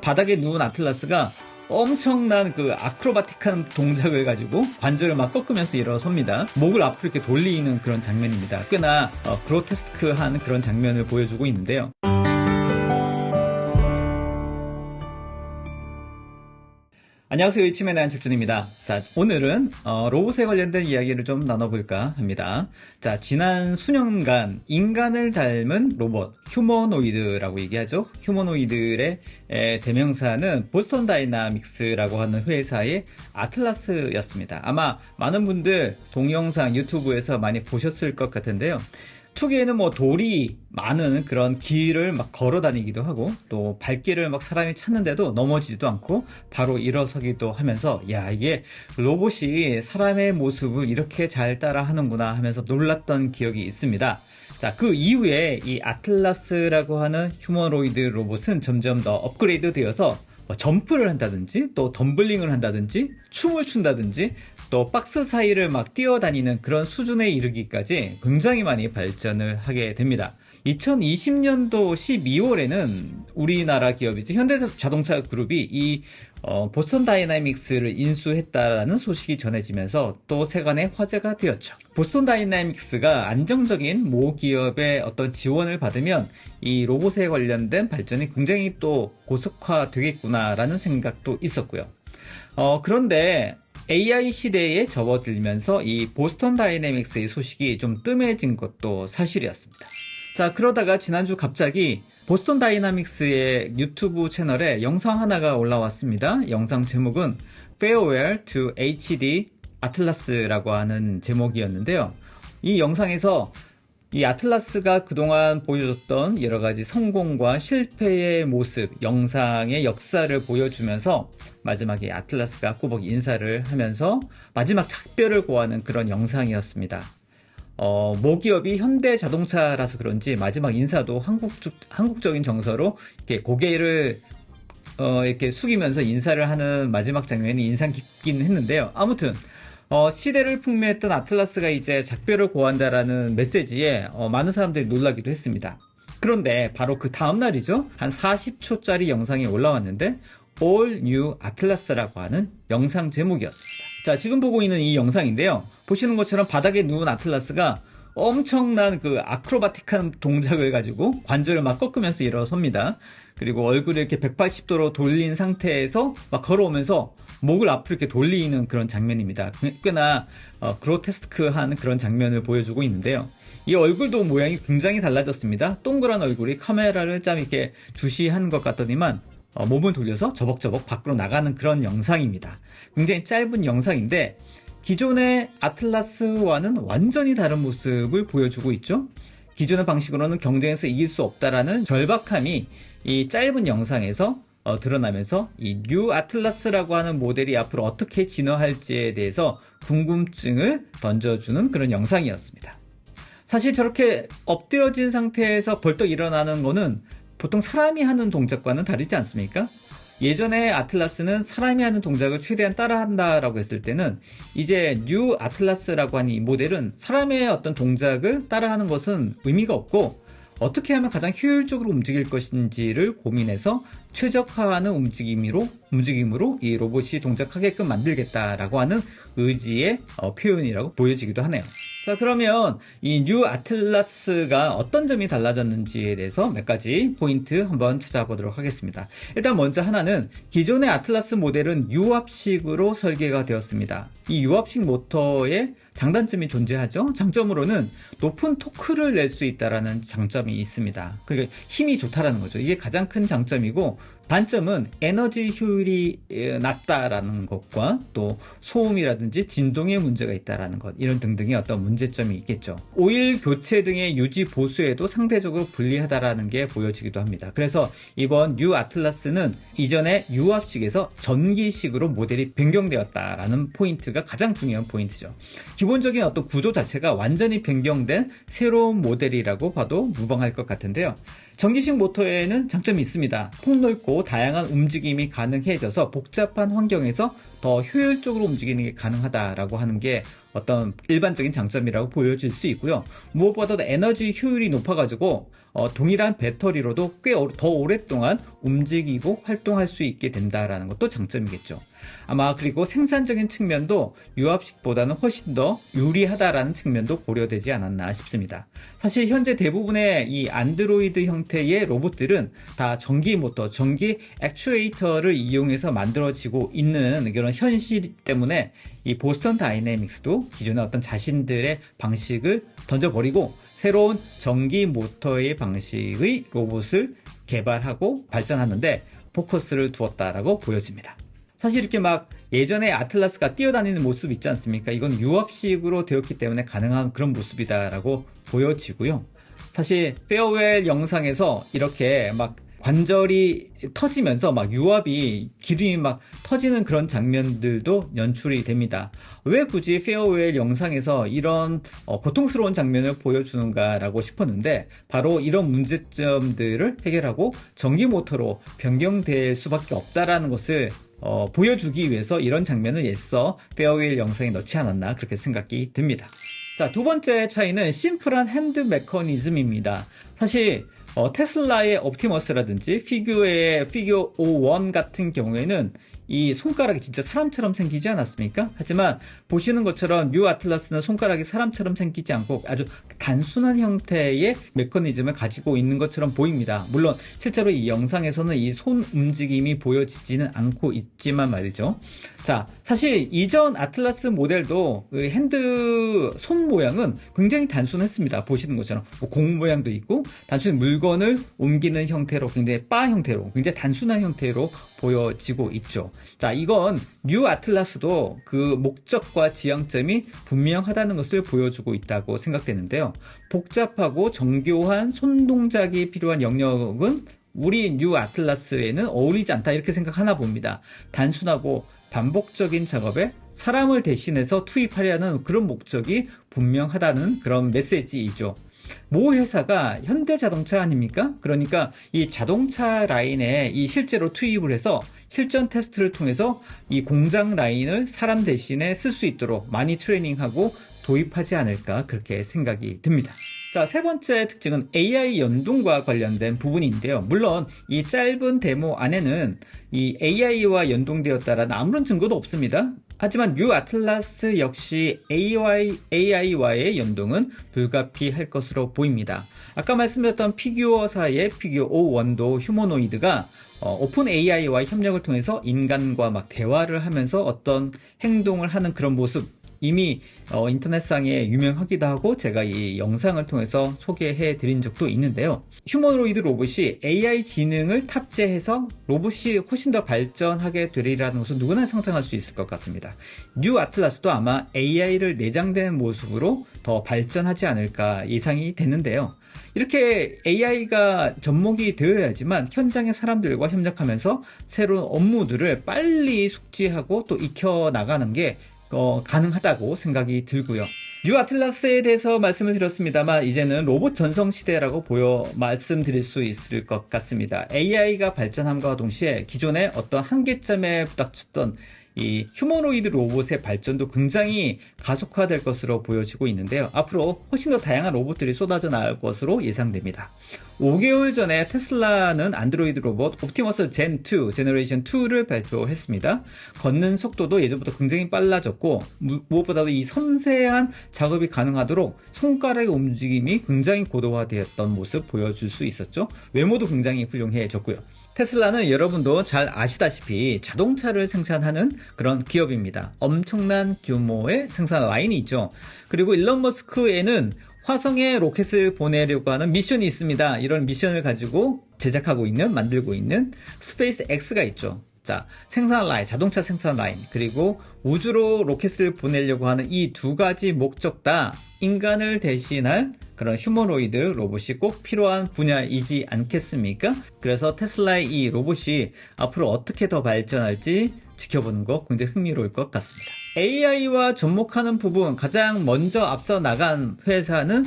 바닥에 누운 아틀라스가 엄청난 그 아크로바틱한 동작을 가지고 관절을 막 꺾으면서 일어섭니다. 목을 앞으로 이렇게 돌리는 그런 장면입니다. 꽤나 그로테스크한 그런 장면을 보여주고 있는데요. 안녕하세요. 이치맨의 한출준입니다. 자, 오늘은 로봇에 관련된 이야기를 좀 나눠볼까 합니다. 자, 지난 수년간 인간을 닮은 로봇, 휴머노이드라고 얘기하죠. 휴머노이드의 대명사는 보스턴 다이나믹스라고 하는 회사의 아틀라스였습니다. 아마 많은 분들 동영상 유튜브에서 많이 보셨을 것 같은데요. 초기에는 돌이 많은 그런 길을 막 걸어 다니기도 하고, 또 발길을 막 사람이 찾는데도 넘어지지도 않고 바로 일어서기도 하면서, 야, 이게 로봇이 사람의 모습을 이렇게 잘 따라 하는구나 하면서 놀랐던 기억이 있습니다. 자, 그 이후에 이 아틀라스라고 하는 휴머노이드 로봇은 점점 더 업그레이드 되어서 점프를 한다든지, 또 덤블링을 한다든지, 춤을 춘다든지, 또 박스 사이를 막 뛰어다니는 그런 수준에 이르기까지 굉장히 많이 발전을 하게 됩니다. 2020년도 12월에는 우리나라 기업이죠. 현대자동차 그룹이 이 보스턴 다이나믹스를 인수했다라는 소식이 전해지면서 또 세간의 화제가 되었죠. 보스턴 다이나믹스가 안정적인 모 기업의 어떤 지원을 받으면 이 로봇에 관련된 발전이 굉장히 또 고속화되겠구나라는 생각도 있었고요. 그런데 AI 시대에 접어들면서 이 보스턴 다이내믹스의 소식이 좀 뜸해진 것도 사실이었습니다. 자, 그러다가 지난주 갑자기 보스턴 다이나믹스의 유튜브 채널에 영상 하나가 올라왔습니다. 영상 제목은 Farewell to HD Atlas라고 하는 제목이었는데요. 이 영상에서 이 아틀라스가 그동안 보여줬던 여러가지 성공과 실패의 모습, 영상의 역사를 보여주면서 마지막에 아틀라스가 꾸벅 인사를 하면서 마지막 작별을 고하는 그런 영상이었습니다. 모기업이 현대자동차라서 그런지 마지막 인사도 한국적인 정서로 이렇게 고개를 이렇게 숙이면서 인사를 하는 마지막 장면이 인상 깊긴 했는데요. 아무튼 시대를 풍미했던 아틀라스가 이제 작별을 고한다라는 메시지에 많은 사람들이 놀라기도 했습니다. 그런데 바로 그 다음날이죠. 한 40초짜리 영상이 올라왔는데 All New Atlas라고 하는 영상 제목이었습니다. 자, 지금 보고 있는 이 영상인데요. 보시는 것처럼 바닥에 누운 아틀라스가 엄청난 그 아크로바틱한 동작을 가지고 관절을 막 꺾으면서 일어섭니다. 그리고 얼굴을 이렇게 180도로 돌린 상태에서 막 걸어오면서 목을 앞으로 이렇게 돌리는 그런 장면입니다. 꽤나 그로테스크한 그런 장면을 보여주고 있는데요. 이 얼굴도 모양이 굉장히 달라졌습니다. 동그란 얼굴이 카메라를 좀 이렇게 주시한 것 같더니만 몸을 돌려서 저벅저벅 밖으로 나가는 그런 영상입니다. 굉장히 짧은 영상인데 기존의 아틀라스와는 완전히 다른 모습을 보여주고 있죠. 기존의 방식으로는 경쟁에서 이길 수 없다라는 절박함이 이 짧은 영상에서 드러나면서 이 뉴 아틀라스라고 하는 모델이 앞으로 어떻게 진화할지에 대해서 궁금증을 던져주는 그런 영상이었습니다. 사실 저렇게 엎드려진 상태에서 벌떡 일어나는 거는 보통 사람이 하는 동작과는 다르지 않습니까? 예전에 아틀라스는 사람이 하는 동작을 최대한 따라한다라고 했을 때는 이제 뉴 아틀라스라고 하는 이 모델은 사람의 어떤 동작을 따라하는 것은 의미가 없고 어떻게 하면 가장 효율적으로 움직일 것인지를 고민해서 최적화하는 움직임으로 이 로봇이 동작하게끔 만들겠다라고 하는 의지의 표현이라고 보여지기도 하네요. 자, 그러면 이 뉴 아틀라스가 어떤 점이 달라졌는지에 대해서 몇 가지 포인트 한번 찾아보도록 하겠습니다. 일단 먼저 하나는 기존의 아틀라스 모델은 유압식으로 설계가 되었습니다. 이 유압식 모터에 장단점이 존재하죠. 장점으로는 높은 토크를 낼 수 있다는 장점이 있습니다. 그러니까 힘이 좋다라는 거죠. 이게 가장 큰 장점이고, 단점은 에너지 효율이 낮다라는 것과 또 소음이라든지 진동의 문제가 있다라는 것, 이런 등등의 어떤 문제점이 있겠죠. 오일 교체 등의 유지 보수에도 상대적으로 불리하다라는 게 보여지기도 합니다. 그래서 이번 뉴 아틀라스는 이전의 유압식에서 전기식으로 모델이 변경되었다라는 포인트가 가장 중요한 포인트죠. 기본적인 어떤 구조 자체가 완전히 변경된 새로운 모델이라고 봐도 무방할 것 같은데요. 전기식 모터에는 장점이 있습니다. 폭넓고 다양한 움직임이 가능해져서 복잡한 환경에서 더 효율적으로 움직이는 게 가능하다라고 하는 게 어떤 일반적인 장점이라고 보여질 수 있고요. 무엇보다도 에너지 효율이 높아가지고 동일한 배터리로도 꽤 더 오랫동안 움직이고 활동할 수 있게 된다라는 것도 장점이겠죠. 아마 그리고 생산적인 측면도 유압식보다는 훨씬 더 유리하다라는 측면도 고려되지 않았나 싶습니다. 사실 현재 대부분의 이 안드로이드 형태의 로봇들은 다 전기 모터, 전기 액추에이터를 이용해서 만들어지고 있는 그런 현실 때문에 이 보스턴 다이내믹스도 기존의 어떤 자신들의 방식을 던져버리고 새로운 전기 모터의 방식의 로봇을 개발하고 발전하는데 포커스를 두었다라고 보여집니다. 사실 이렇게 막 예전에 아틀라스가 뛰어다니는 모습 있지 않습니까? 이건 유압식으로 되었기 때문에 가능한 그런 모습이다라고 보여지고요. 사실 페어웰 영상에서 이렇게 막 관절이 터지면서 막 유압이 기름이 막 터지는 그런 장면들도 연출이 됩니다. 왜 굳이 페어웰 영상에서 이런 고통스러운 장면을 보여주는가라고 싶었는데 바로 이런 문제점들을 해결하고 전기 모터로 변경될 수밖에 없다라는 것을 보여주기 위해서 이런 장면을 애써 페어웰 영상에 넣지 않았나 그렇게 생각이 듭니다. 자, 두 번째 차이는 심플한 핸드 메커니즘입니다. 사실 테슬라의 옵티머스라든지 피규어의 피규어 01 같은 경우에는 이 손가락이 진짜 사람처럼 생기지 않았습니까? 하지만 보시는 것처럼 뉴 아틀라스는 손가락이 사람처럼 생기지 않고 아주 단순한 형태의 메커니즘을 가지고 있는 것처럼 보입니다. 물론 실제로 이 영상에서는 이 손 움직임이 보여지지는 않고 있지만 말이죠. 자, 사실 이전 아틀라스 모델도 핸드 손 모양은 굉장히 단순했습니다. 보시는 것처럼 공 모양도 있고 단순히 물건을 옮기는 형태로 굉장히 바 형태로 굉장히 단순한 형태로 보여지고 있죠. 자, 이건 뉴 아틀라스도 그 목적과 지향점이 분명하다는 것을 보여주고 있다고 생각되는데요. 복잡하고 정교한 손 동작이 필요한 영역은 우리 뉴 아틀라스에는 어울리지 않다 이렇게 생각하나 봅니다. 단순하고 반복적인 작업에 사람을 대신해서 투입하려는 그런 목적이 분명하다는 그런 메시지이죠. 모 회사가 현대자동차 아닙니까? 그러니까 이 자동차 라인에 이 실제로 투입을 해서 실전 테스트를 통해서 이 공장 라인을 사람 대신에 쓸 수 있도록 많이 트레이닝하고 도입하지 않을까 그렇게 생각이 듭니다. 자, 세 번째 특징은 AI 연동과 관련된 부분인데요. 물론 이 짧은 데모 안에는 이 AI와 연동되었다라는 아무런 증거도 없습니다. 하지만 뉴 아틀라스 역시 AI와의 연동은 불가피할 것으로 보입니다. 아까 말씀드렸던 피규어사의 피규어 01도 휴머노이드가 오픈 AI와 협력을 통해서 인간과 막 대화를 하면서 어떤 행동을 하는 그런 모습 이미 인터넷상에 유명하기도 하고 제가 이 영상을 통해서 소개해 드린 적도 있는데요. 휴머노이드 로봇이 AI 지능을 탑재해서 로봇이 훨씬 더 발전하게 되리라는 것은 누구나 상상할 수 있을 것 같습니다. 뉴 아틀라스도 아마 AI를 내장된 모습으로 더 발전하지 않을까 예상이 되는데요. 이렇게 AI가 접목이 되어야지만 현장의 사람들과 협력하면서 새로운 업무들을 빨리 숙지하고 또 익혀나가는 게 가능하다고 생각이 들고요. 뉴 아틀라스에 대해서 말씀을 드렸습니다만 이제는 로봇 전성 시대라고 말씀드릴 수 있을 것 같습니다. AI가 발전함과 동시에 기존의 어떤 한계점에 부닥쳤던 이 휴머노이드 로봇의 발전도 굉장히 가속화될 것으로 보여지고 있는데요. 앞으로 훨씬 더 다양한 로봇들이 쏟아져 나올 것으로 예상됩니다. 5개월 전에 테슬라는 안드로이드 로봇 옵티머스 젠2, 제너레이션 2를 발표했습니다. 걷는 속도도 예전부터 굉장히 빨라졌고 무엇보다도 이 섬세한 작업이 가능하도록 손가락의 움직임이 굉장히 고도화되었던 모습 보여줄 수 있었죠. 외모도 굉장히 훌륭해졌고요. 테슬라는 여러분도 잘 아시다시피 자동차를 생산하는 그런 기업입니다. 엄청난 규모의 생산 라인이 있죠. 그리고 일론 머스크에는 화성에 로켓을 보내려고 하는 미션이 있습니다. 이런 미션을 가지고 만들고 있는 스페이스 X가 있죠. 자, 생산 라인, 자동차 생산 라인, 그리고 우주로 로켓을 보내려고 하는 이 두 가지 목적 다 인간을 대신할 그런 휴머노이드 로봇이 꼭 필요한 분야이지 않겠습니까? 그래서 테슬라의 이 로봇이 앞으로 어떻게 더 발전할지 지켜보는 거 굉장히 흥미로울 것 같습니다. AI와 접목하는 부분 가장 먼저 앞서 나간 회사는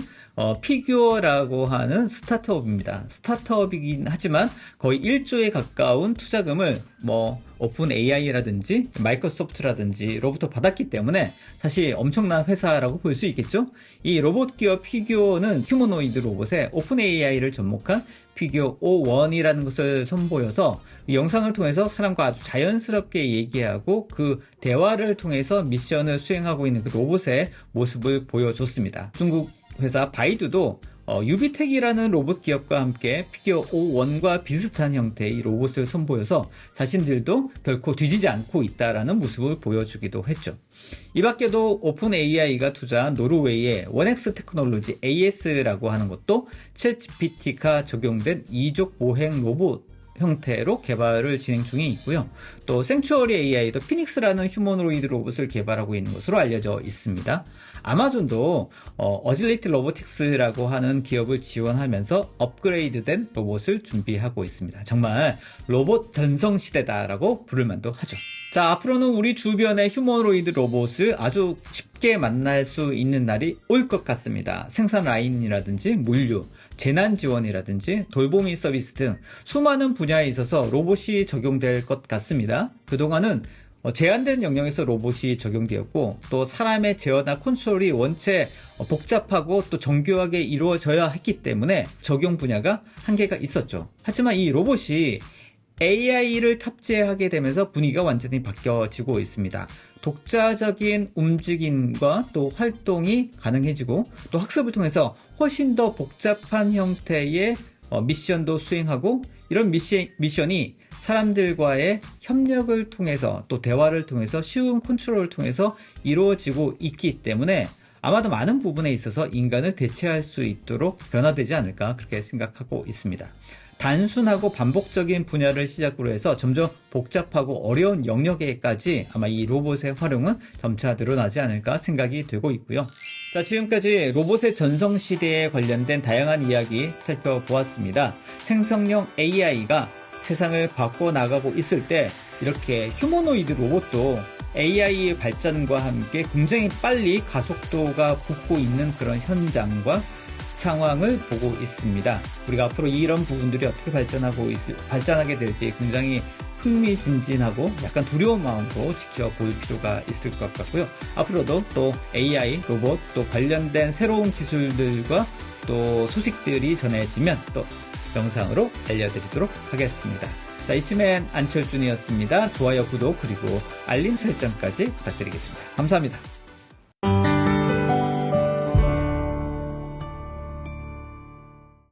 피규어라고 하는 스타트업입니다. 스타트업이긴 하지만 거의 1조에 가까운 투자금을 오픈 AI라든지 마이크로소프트라든지로부터 받았기 때문에 사실 엄청난 회사라고 볼 수 있겠죠. 이 로봇 기업 피규어는 휴머노이드 로봇에 오픈 AI를 접목한 피규어 O1이라는 것을 선보여서 이 영상을 통해서 사람과 아주 자연스럽게 얘기하고 그 대화를 통해서 미션을 수행하고 있는 그 로봇의 모습을 보여줬습니다. 중국 회사 바이두도 유비텍이라는 로봇 기업과 함께 피규어 O1과 비슷한 형태의 로봇을 선보여서 자신들도 결코 뒤지지 않고 있다라는 모습을 보여주기도 했죠. 이 밖에도 오픈 AI가 투자한 노르웨이의 원엑스 테크놀로지 AS라고 하는 것도 챗 GPT가 적용된 이족 보행 로봇 형태로 개발을 진행 중에 있고요. 또 생츄어리 AI도 피닉스라는 휴머노이드 로봇을 개발하고 있는 것으로 알려져 있습니다. 아마존도 어질리티 로보틱스라고 하는 기업을 지원하면서 업그레이드된 로봇을 준비하고 있습니다. 정말 로봇 전성 시대다라고 부를 만도 하죠. 자, 앞으로는 우리 주변의 휴머노이드 로봇을 아주 쉽게 만날 수 있는 날이 올 것 같습니다. 생산 라인이라든지 물류, 재난 지원이라든지 돌보미 서비스 등 수많은 분야에 있어서 로봇이 적용될 것 같습니다. 그동안은 제한된 영역에서 로봇이 적용되었고 또 사람의 제어나 컨트롤이 원체 복잡하고 또 정교하게 이루어져야 했기 때문에 적용 분야가 한계가 있었죠. 하지만 이 로봇이 AI를 탑재하게 되면서 분위기가 완전히 바뀌어지고 있습니다. 독자적인 움직임과 또 활동이 가능해지고 또 학습을 통해서 훨씬 더 복잡한 형태의 미션도 수행하고 이런 미션이 사람들과의 협력을 통해서 또 대화를 통해서 쉬운 컨트롤을 통해서 이루어지고 있기 때문에 아마도 많은 부분에 있어서 인간을 대체할 수 있도록 변화되지 않을까 그렇게 생각하고 있습니다. 단순하고 반복적인 분야를 시작으로 해서 점점 복잡하고 어려운 영역에까지 아마 이 로봇의 활용은 점차 늘어나지 않을까 생각이 되고 있고요. 자, 지금까지 로봇의 전성시대에 관련된 다양한 이야기 살펴보았습니다. 생성형 AI가 세상을 바꿔나가고 있을 때 이렇게 휴머노이드 로봇도 AI의 발전과 함께 굉장히 빨리 가속도가 붙고 있는 그런 현장과 상황을 보고 있습니다. 우리가 앞으로 이런 부분들이 어떻게 발전하게 될지 굉장히 흥미진진하고 약간 두려운 마음으로 지켜볼 필요가 있을 것 같고요. 앞으로도 또 AI, 로봇, 또 관련된 새로운 기술들과 또 소식들이 전해지면 또 영상으로 알려드리도록 하겠습니다. 자, 이치맨 안철준이었습니다. 좋아요, 구독, 그리고 알림 설정까지 부탁드리겠습니다. 감사합니다.